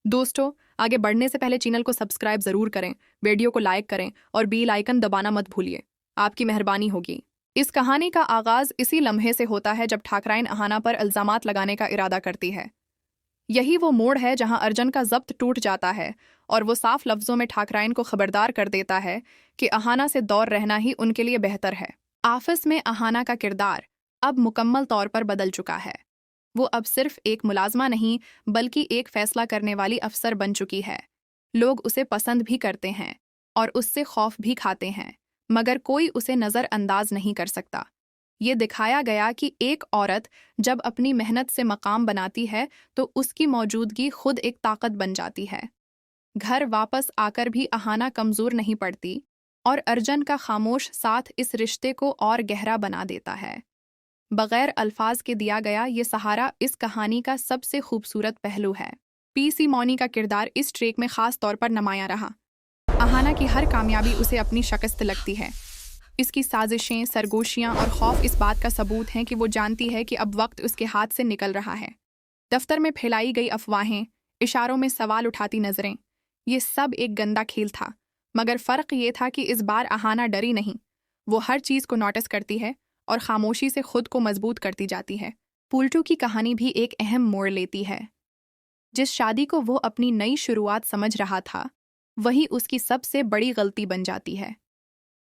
दोस्तों, आगे बढ़ने से पहले चैनल को सब्सक्राइब जरूर करें, वीडियो को लाइक करें और बेल आइकन दबाना मत भूलिए। आपकी मेहरबानी होगी। इस कहानी का आगाज इसी लम्हे से होता है जब ठाकराइन अहाना पर इल्जामात लगाने का इरादा करती है। यही वो मोड़ है जहां अर्जन का जब्त टूट जाता है और वो साफ लफ्जों में ठाकराइन को खबरदार कर देता है कि अहाना से दूर रहना ही उनके लिए बेहतर है। ऑफिस में अहाना का किरदार अब मुकम्मल तौर पर बदल चुका है। वो अब सिर्फ एक मुलाजमा नहीं बल्कि एक फैसला करने वाली अफसर बन चुकी है। लोग उसे पसंद भी करते हैं और उससे खौफ भी खाते हैं, मगर कोई उसे नज़रअंदाज नहीं कर सकता। ये दिखाया गया कि एक औरत जब अपनी मेहनत से मकाम बनाती है तो उसकी मौजूदगी खुद एक ताकत बन जाती है। घर वापस आकर भी अहाना कमज़ोर नहीं पड़ती और अर्जन का खामोश साथ इस रिश्ते को और गहरा बना देता है। बगैर अल्फाज के दिया गया ये सहारा इस कहानी का सबसे खूबसूरत पहलू है। पीसी मौनी का किरदार इस ट्रैक में खास तौर पर नुमायां रहा। अहाना की हर कामयाबी उसे अपनी शिकस्त लगती है। इसकी साजिशें, सरगोशियां और खौफ इस बात का सबूत हैं कि वो जानती है कि अब वक्त उसके हाथ से निकल रहा है। दफ्तर में फैलाई गई अफवाहें, इशारों में सवाल उठाती नजरें, ये सब एक गंदा खेल था, मगर फ़र्क ये था कि इस बार अहाना डरी नहीं। वो हर चीज़ को नोटिस करती है और खामोशी से खुद को मजबूत करती जाती है। पुलटू की कहानी भी एक अहम मोड़ लेती है। जिस शादी को वो अपनी नई शुरुआत समझ रहा था, वही उसकी सबसे बड़ी गलती बन जाती है।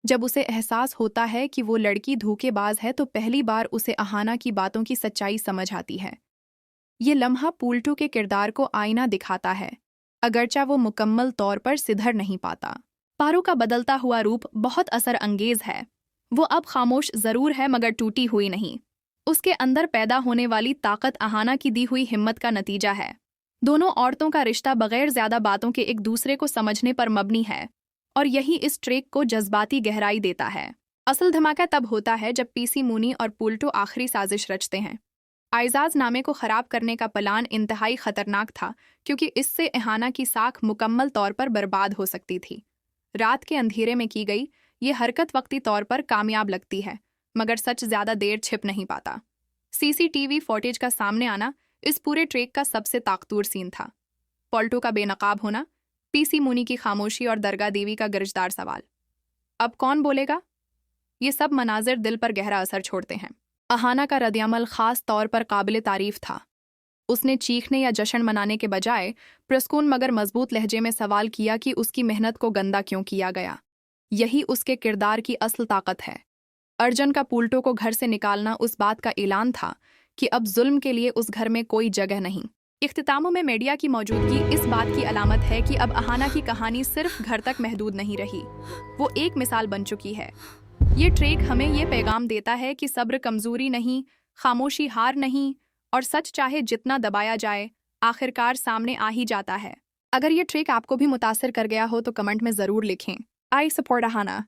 जब उसे एहसास होता है कि वो लड़की धोखेबाज है तो पहली बार उसे अहाना की बातों की सच्चाई समझ आती है। ये लम्हा पुलटू के किरदार को आईना दिखाता है, अगरचा वो मुकम्मल तौर पर सिधर नहीं पाता। पारू का बदलता हुआ रूप बहुत असर अंगेज है। वो अब खामोश जरूर है मगर टूटी हुई नहीं। उसके अंदर पैदा होने वाली ताकत अहाना की दी हुई हिम्मत का नतीजा है। दोनों औरतों का रिश्ता बगैर ज्यादा बातों के एक दूसरे को समझने पर मबनी है और यही इस ट्रैक को जज्बाती गहराई देता है। असल धमाका तब होता है जब पीसी मूनी और पुलटू आखिरी साजिश रचते हैं। आइजाज नामे को खराब करने का प्लान इंतहाई खतरनाक था क्योंकि इससे अहाना की साख मुकम्मल तौर पर बर्बाद हो सकती थी। रात के अंधेरे में की गई ये हरकत वक्ती तौर पर कामयाब लगती है, मगर सच ज्यादा देर छिप नहीं पाता। सीसीटीवी फुटेज का सामने आना इस पूरे ट्रैक का सबसे ताकतवर सीन था। पॉल्टो का बेनकाब होना, पीसी मुनी की खामोशी और दरगाह देवी का गर्जदार सवाल, अब कौन बोलेगा? ये सब मनाजिर दिल पर गहरा असर छोड़ते हैं। अहाना का रद्दअमल खास तौर पर काबिल तारीफ था। उसने चीखने या जश्न मनाने के बजाय प्रस्कून मगर मजबूत लहजे में सवाल किया कि उसकी मेहनत को गंदा क्यों किया गया। यही उसके किरदार की असल ताकत है। अर्जन का पुलटो को घर से निकालना उस बात का ऐलान था कि अब जुल्म के लिए उस घर में कोई जगह नहीं। इख्तितामों में मीडिया की मौजूदगी इस बात की अलामत है कि अब अहाना की कहानी सिर्फ घर तक महदूद नहीं रही, वो एक मिसाल बन चुकी है। ये ट्रैक हमें ये पैगाम देता है कि सब्र कमजोरी नहीं, खामोशी हार नहीं और सच चाहे जितना दबाया जाए आखिरकार सामने आ ही जाता है। अगर ये ट्रैक आपको भी मुतासिर कर गया हो तो कमेंट में ज़रूर लिखें। I support Ahana.